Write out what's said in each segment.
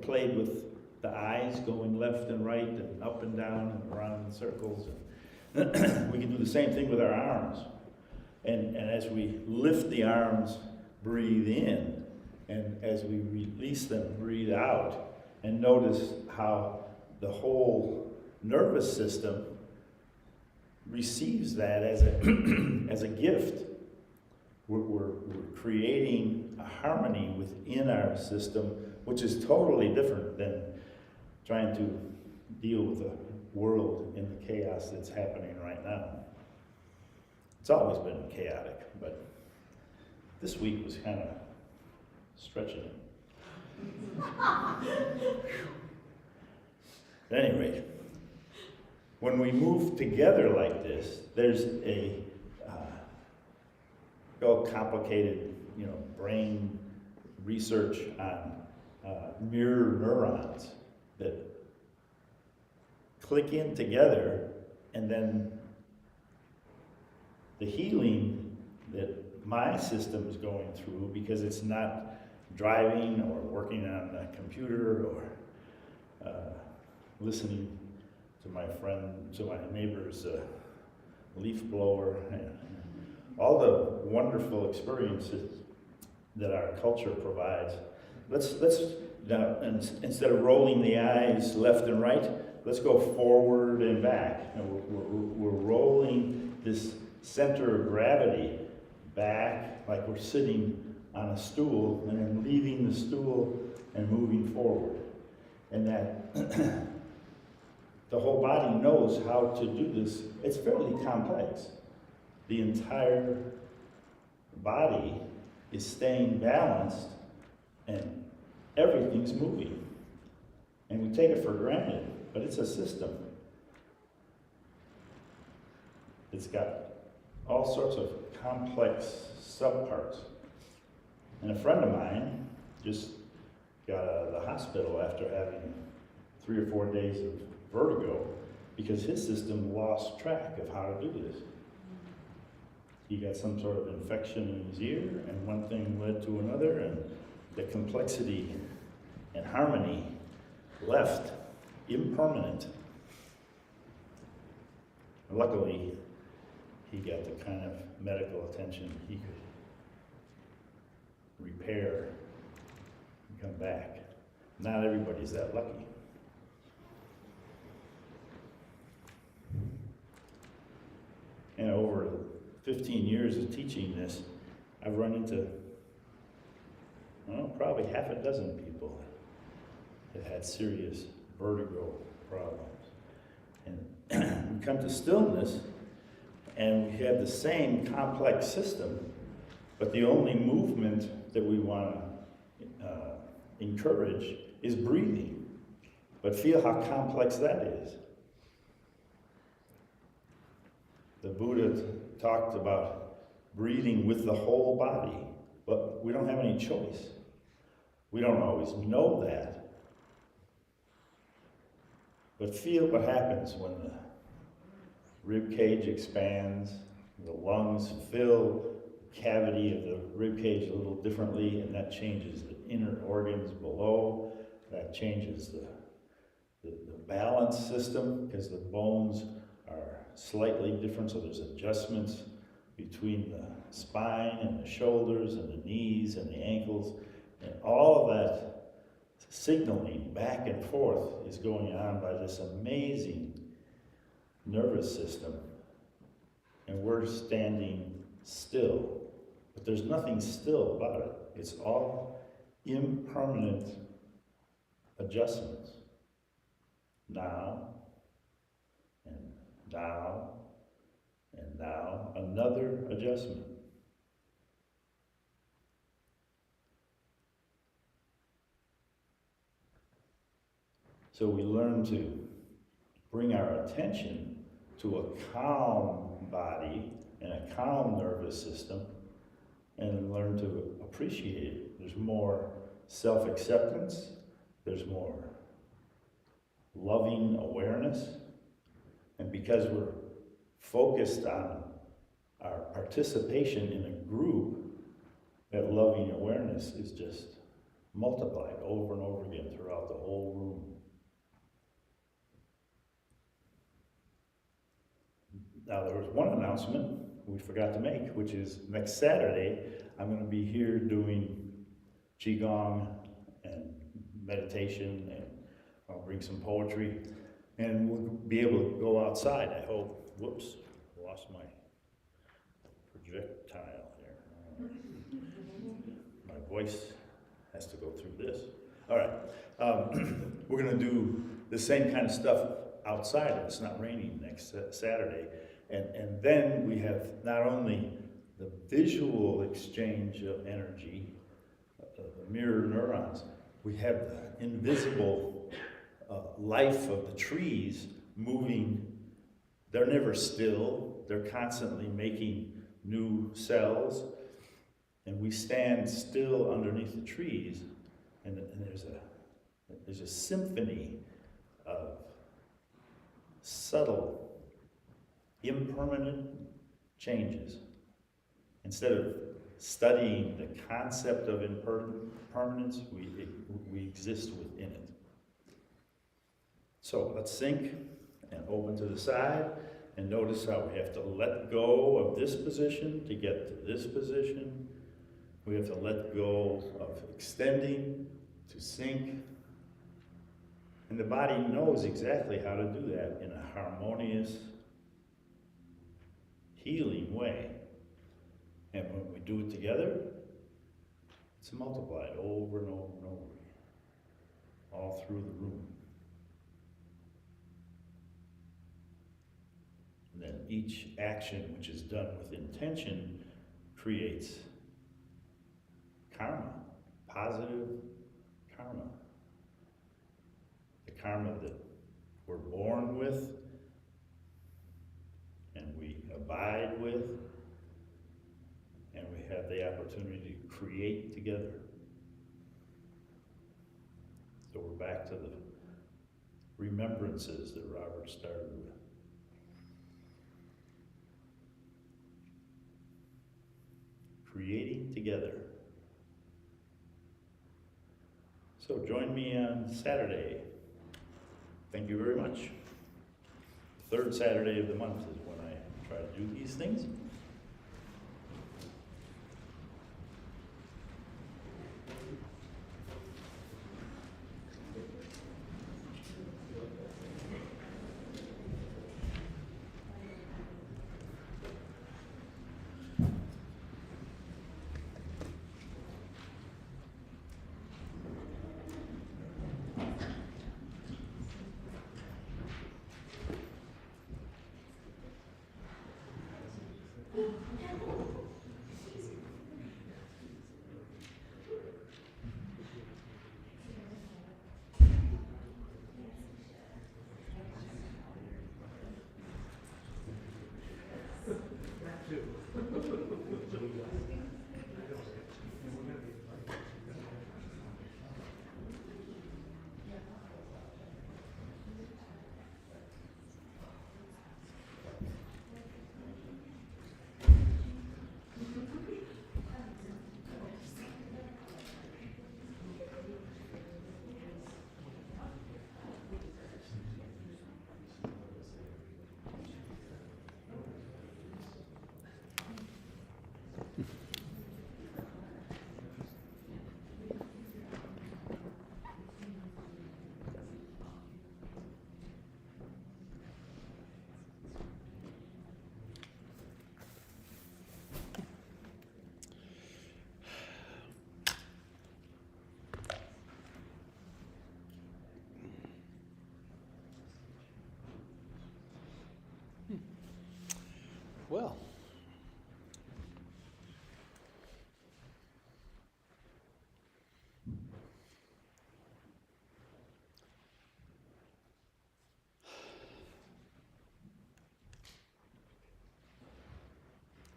played with the eyes going left and right and up and down and around in circles. And we can do the same thing with our arms. And as we lift the arms, breathe in, and as we release them, breathe out, and notice how the whole nervous system receives that as a, as a gift. We're creating a harmony within our system, which is totally different than trying to deal with the world in the chaos that's happening right now. It's always been chaotic, but this week was kind of stretching it. At any rate, when we move together like this, there's a complicated, brain research on mirror neurons that click in together, and then the healing that my system is going through, because it's not driving or working on a computer or listening to my neighbor's leaf blower, and all the wonderful experiences that our culture provides. Let's now, instead of rolling the eyes left and right, let's go forward and back. We're rolling this center of gravity back like we're sitting on a stool, and then leaving the stool and moving forward. And that the whole body knows how to do this. It's fairly complex. The entire body is staying balanced and everything's moving. And we take it for granted, but it's a system. It's got all sorts of complex subparts. And a friend of mine just got out of the hospital after having 3 or 4 days of vertigo because his system lost track of how to do this. He got some sort of infection in his ear, and one thing led to another, and the complexity and harmony left impermanent. Luckily, he got the kind of medical attention he could repair and come back. Not everybody's that lucky. And over 15 years of teaching this, I've run into, probably half a dozen people that had serious vertigo problems. And we come to stillness, and we have the same complex system, but the only movement that we want to encourage is breathing. But feel how complex that is. The Buddha talked about breathing with the whole body, but we don't have any choice. We don't always know that. But feel what happens when the rib cage expands, the lungs fill the cavity of the rib cage a little differently, and that changes the inner organs below. That changes the balance system, because the bones are slightly different, so there's adjustments between the spine and the shoulders and the knees and the ankles, and all of that signaling back and forth is going on by this amazing nervous system, and we're standing still. But there's nothing still about it. It's all impermanent adjustments. Now, and now, and now, another adjustment. So we learn to bring our attention to a calm body and a calm nervous system, and learn to appreciate it. There's more self-acceptance, there's more loving awareness, and because we're focused on our participation in a group, that loving awareness is just multiplied over and over again throughout the the whole room. Now, there was one announcement we forgot to make, which is next Saturday, I'm going to be here doing Qigong and meditation, and I'll bring some poetry, and we'll be able to go outside, I hope. Whoops, lost my projectile here. My voice has to go through this. All right, we're going to do the same kind of stuff outside if it's not raining next Saturday. And then we have not only the visual exchange of energy, the mirror neurons, we have the invisible life of the trees moving. They're never still, they're constantly making new cells, and we stand still underneath the trees, and there's a symphony of subtle, impermanent changes. Instead of studying the concept of impermanence, we exist within it. So let's sink and open to the side, and notice how we have to let go of this position to get to this position. We have to let go of extending to sink. And the body knows exactly how to do that in a harmonious, healing way. And when we do it together, it's multiplied over and over and over again, all through the room. And then each action which is done with intention creates karma, positive karma. The karma that we're born with and we abide with, and we have the opportunity to create together. So we're back to the remembrances that Robert started with. Creating together. So join me on Saturday. Thank you very much. Third Saturday of the month is when I try to do these things. Well,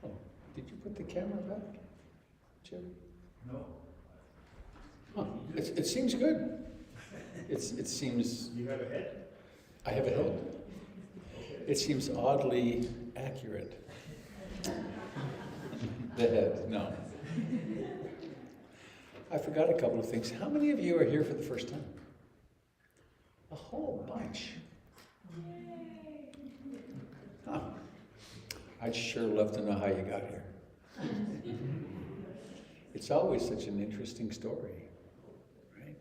oh, did you put the camera back, Jim? No. Huh, it seems good. It seems. You have a head? I have a head. Okay. It seems oddly accurate. The head, no. I forgot a couple of things. How many of you are here for the first time? A whole bunch. Huh. I'd sure love to know how you got here. It's always such an interesting story, right?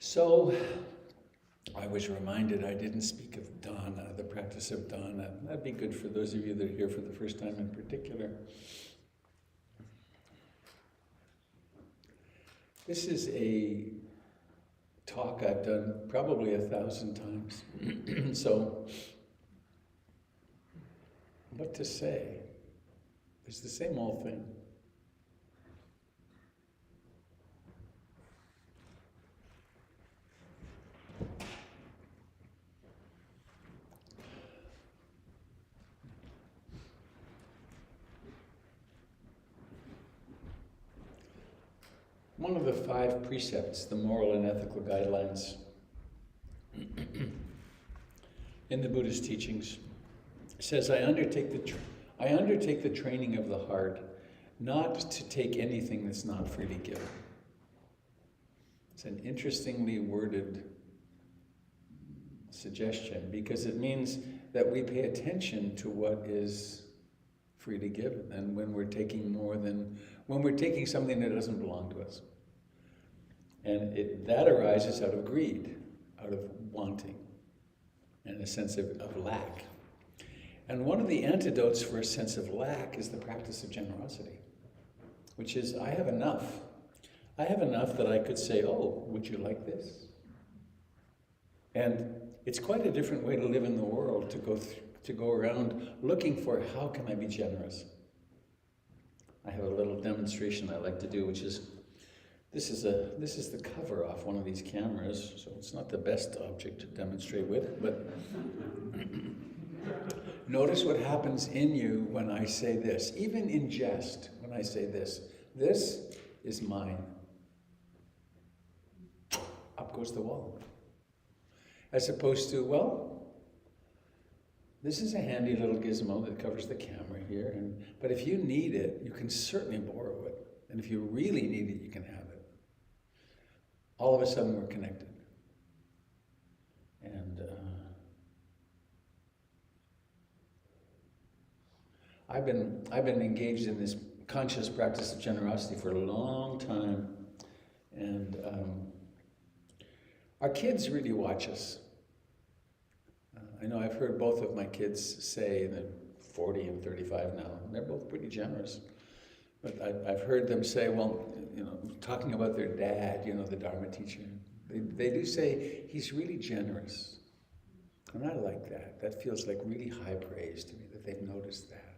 So, I was reminded I didn't speak of dana, the practice of dana. That'd be good for those of you that are here for the first time in particular. This is a talk I've done probably 1,000 times. So, what to say? It's the same old thing. One of the 5 precepts, the moral and ethical guidelines in the Buddhist teachings, says, I undertake the training of the heart not to take anything that's not freely given. It's an interestingly worded suggestion because it means that we pay attention to what is freely given, and when we're taking something that doesn't belong to us. And that arises out of greed, out of wanting, and a sense of lack. And one of the antidotes for a sense of lack is the practice of generosity, which is, I have enough. I have enough that I could say, oh, would you like this? And it's quite a different way to live in the world, to go around looking for how can I be generous. I have a little demonstration I like to do, which is, this is the cover off one of these cameras, so it's not the best object to demonstrate with, but notice what happens in you when I say this, even in jest, when I say this is mine. Up goes the wall. As opposed to, well, this is a handy little gizmo that covers the camera here, but if you need it, you can certainly borrow it. And if you really need it, you can have it. All of a sudden, we're connected. And I've been engaged in this conscious practice of generosity for a long time, and our kids really watch us. I know I've heard both of my kids say, they're 40 and 35 now, and they're both pretty generous. But I've heard them say, well, talking about their dad, the Dharma teacher, they do say, he's really generous. And I like that. That feels like really high praise to me, that they've noticed that.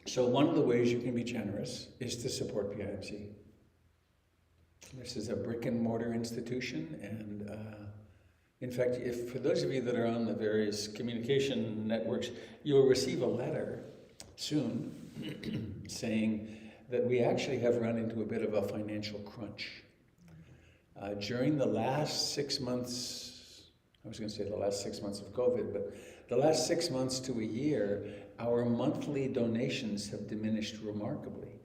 So one of the ways you can be generous is to support PIMC. This is a brick and mortar institution, and in fact, for those of you that are on the various communication networks, you'll receive a letter soon saying that we actually have run into a bit of a financial crunch. During the last 6 months, I was going to say the last 6 months of COVID, but the last 6 months to a year, our monthly donations have diminished remarkably,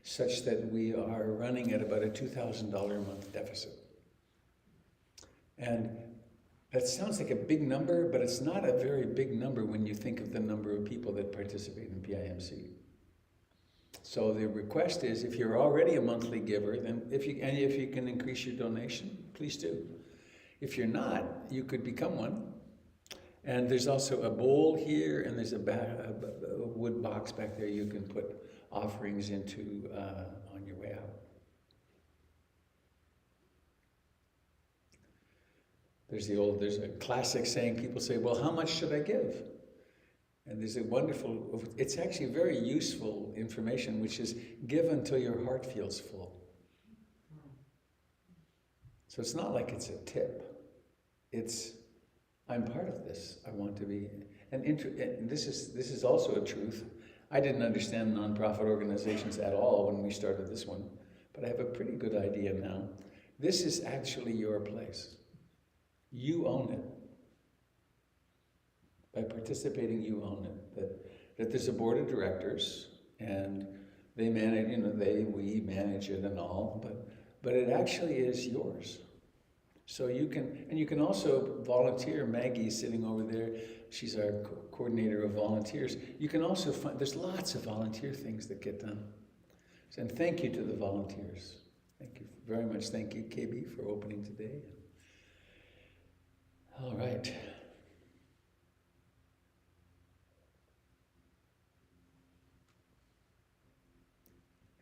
such that we are running at about a $2,000 a month deficit. And that sounds like a big number, but it's not a very big number when you think of the number of people that participate in PIMC. So the request is, if you're already a monthly giver, then if you can increase your donation, please do. If you're not, you could become one. And there's also a bowl here, and there's a wood box back there you can put offerings into on your way out. There's a classic saying, people say, well, how much should I give? And there's it's actually very useful information, which is give until your heart feels full. So it's not like it's a tip. It's, I'm part of this. I want to be, and this is also a truth. I didn't understand nonprofit organizations at all when we started this one, but I have a pretty good idea now. This is actually your place. You own it. By participating, you own it. That there's a board of directors, and They manage, we manage it and all, but it actually is yours. So you can also volunteer. Maggie's sitting over there. She's our coordinator of volunteers. You can also find, there's lots of volunteer things that get done. And thank you to the volunteers. Thank you very much. Thank you, KB, for opening today. All right.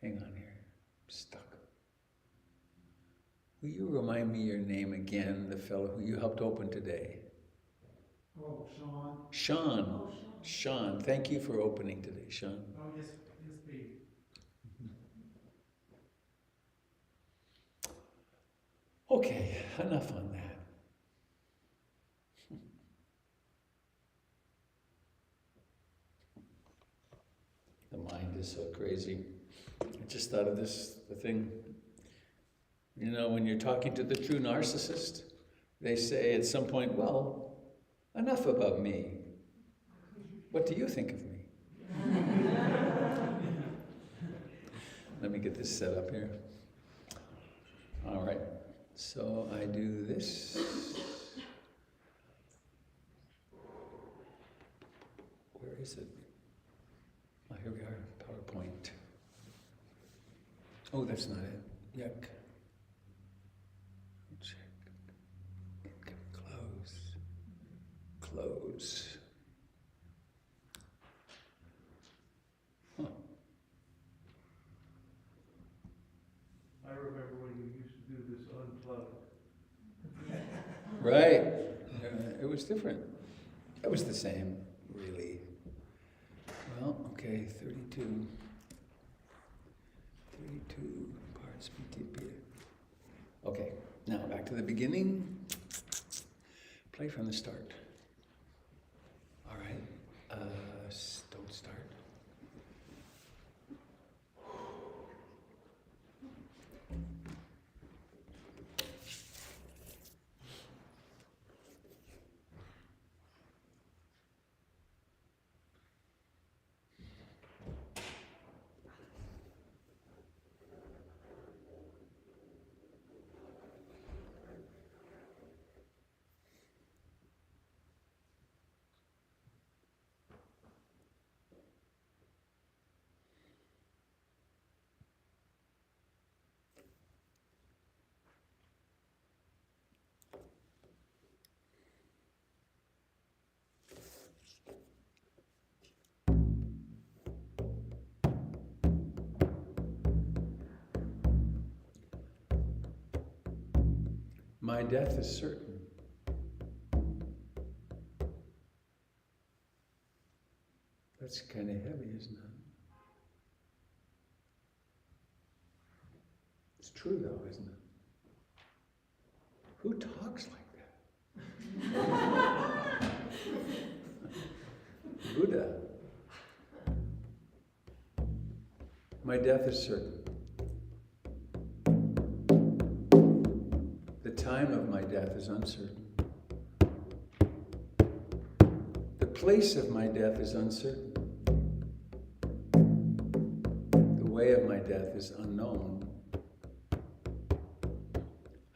Hang on here. I'm stuck. Will you remind me your name again, the fellow who you helped open today? Oh, Sean. Sean. Oh, Sean, thank you for opening today, Sean. Oh, yes, Beatty. Okay, enough on that. The mind is so crazy. I just thought of the thing. When you're talking to the true narcissist, they say at some point, well, enough about me. What do you think of me? Let me get this set up here. All right, so I do this. Where is it? Oh, here we are, PowerPoint. Oh, that's not it. Yuck. Check. Close. Huh. I remember when you used to do this unplugged. Right. It was different. It was the same, really. Well, okay, 32 parts BTP. Okay, now back to the beginning. Play from the start. All right, don't start. My death is certain. That's kind of heavy, isn't it? It's true though, isn't it? Who talks like that? Buddha. My death is certain. The time of my death is uncertain. The place of my death is uncertain. The way of my death is unknown.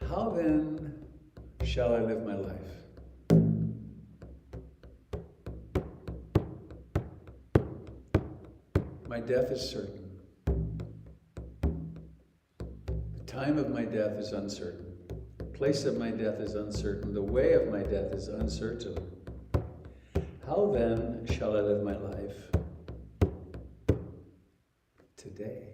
How then shall I live my life? My death is certain. The time of my death is uncertain. The place of my death is uncertain. The way of my death is uncertain. How then shall I live my life? Today.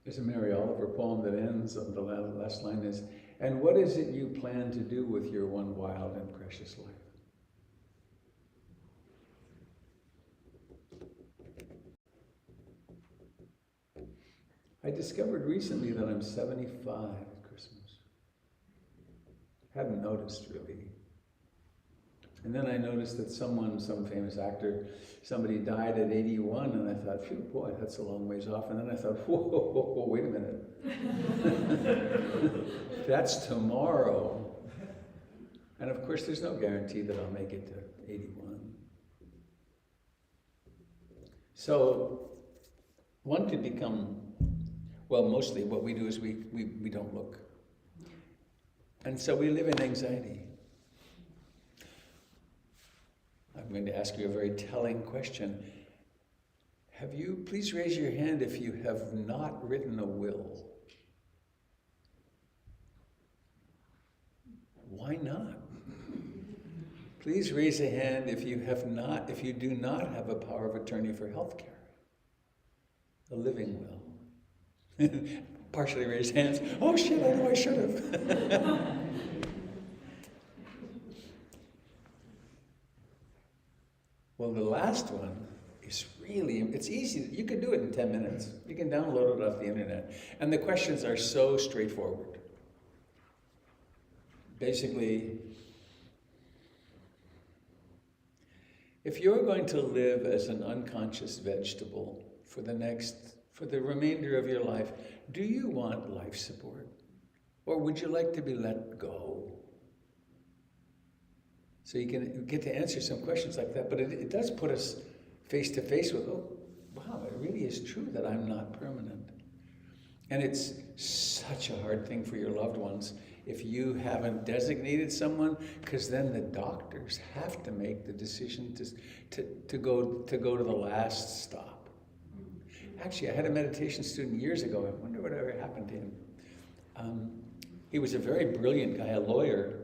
There's a Mary Oliver poem that ends on the last line is, and what is it you plan to do with your one wild and precious life? I discovered recently that I'm 75 at Christmas. Hadn't noticed really. And then I noticed that some famous actor, somebody died at 81, and I thought, phew, boy, that's a long ways off. And then I thought, whoa, wait a minute. That's tomorrow. And of course, there's no guarantee that I'll make it to 81. So one could become, well, mostly what we do is we don't look. And so we live in anxiety. I'm going to ask you a very telling question. Please raise your hand if you have not written a will. Why not? Please raise a hand if you do not have a power of attorney for healthcare. A living will. Partially raised hands. Oh shit, I know I should have. Well, the last one is really, it's easy. You can do it in 10 minutes. You can download it off the internet. And the questions are so straightforward. Basically, if you're going to live as an unconscious vegetable for the remainder of your life, do you want life support? Or would you like to be let go? So you can get to answer some questions like that, but it does put us face to face with, oh, wow, it really is true that I'm not permanent. And it's such a hard thing for your loved ones if you haven't designated someone, because then the doctors have to make the decision to go to the last stop. Actually, I had a meditation student years ago. I wonder whatever happened to him. He was a very brilliant guy, a lawyer,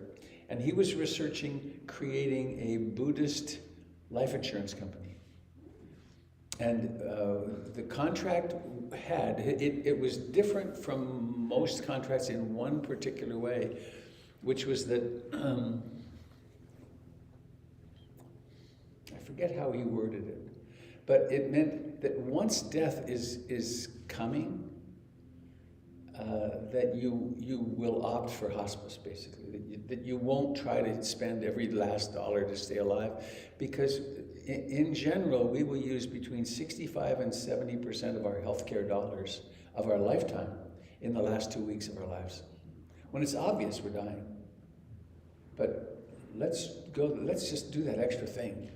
and he was researching creating a Buddhist life insurance company. And the contract it was different from most contracts in one particular way, which was that, I forget how he worded it, but it meant that once death is coming, that you will opt for hospice, basically, that you won't try to spend every last dollar to stay alive, because in general, we will use between 65 and 70% of our healthcare dollars of our lifetime in the last 2 weeks of our lives, when it's obvious we're dying. But let's just do that extra thing.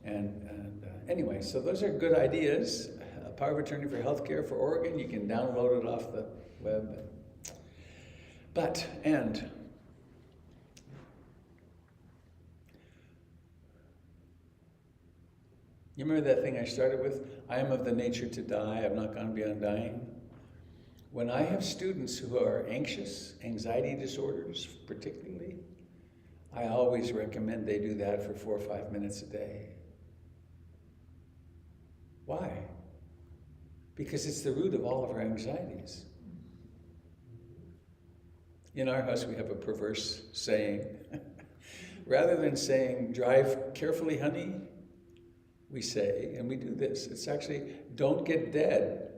And anyway, so those are good ideas. A power of attorney for healthcare for Oregon, you can download it off the web. You remember that thing I started with? I am of the nature to die, I've not gone beyond dying. When I have students who are anxious, anxiety disorders particularly, I always recommend they do that for 4 or 5 minutes a day. Why? Because it's the root of all of our anxieties. In our house, we have a perverse saying. Rather than saying, drive carefully, honey, we say, and we do this, it's actually, don't get dead.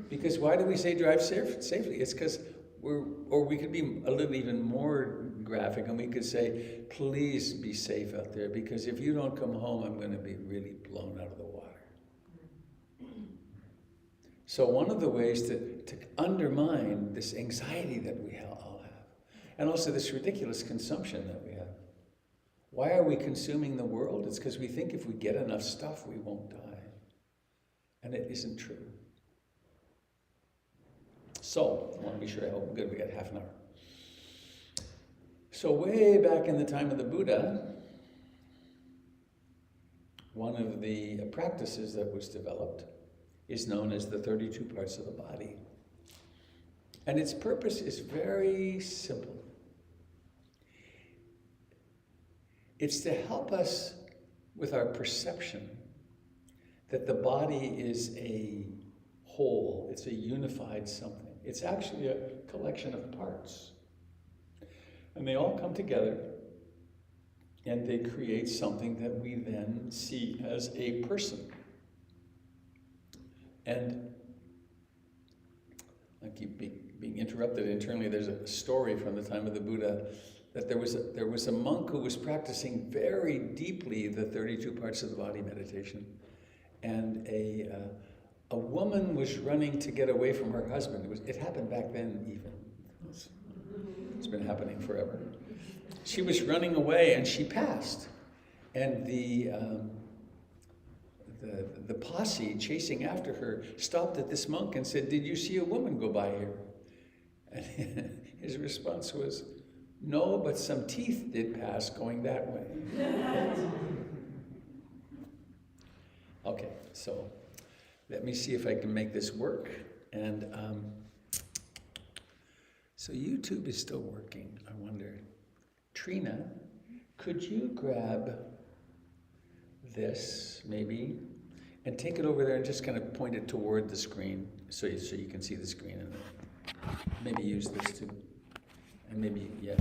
Because why do we say drive safely? It's because we could be a little even more graphic, and we could say, please be safe out there, because if you don't come home, I'm going to be really blown out of the water. So one of the ways to undermine this anxiety that we all have, and also this ridiculous consumption that we have. Why are we consuming the world? It's because we think if we get enough stuff, we won't die. And it isn't true. So, I want to be sure, oh good, we got half an hour. So way back in the time of the Buddha, one of the practices that was developed is known as the 32 parts of the body. And its purpose is very simple. It's to help us with our perception that the body is a whole, it's a unified something. It's actually a collection of parts. And they all come together and they create something that we then see as a person. And I keep being interrupted internally. There's a story from the time of the Buddha that there was a monk who was practicing very deeply the 32 parts of the body meditation. And a woman was running to get away from her husband. It happened back then even. It's been happening forever. she was running away and she passed. And the posse chasing after her stopped at this monk and said, "Did you see a woman go by here?" And his response was, "No, but some teeth did pass going that way." Okay, so let me see if I can make this work. And so YouTube is still working, I wonder. Trina, could you grab this, maybe, and take it over there and just kind of point it toward the screen so you can see the screen, and maybe use this too. And maybe, yeah,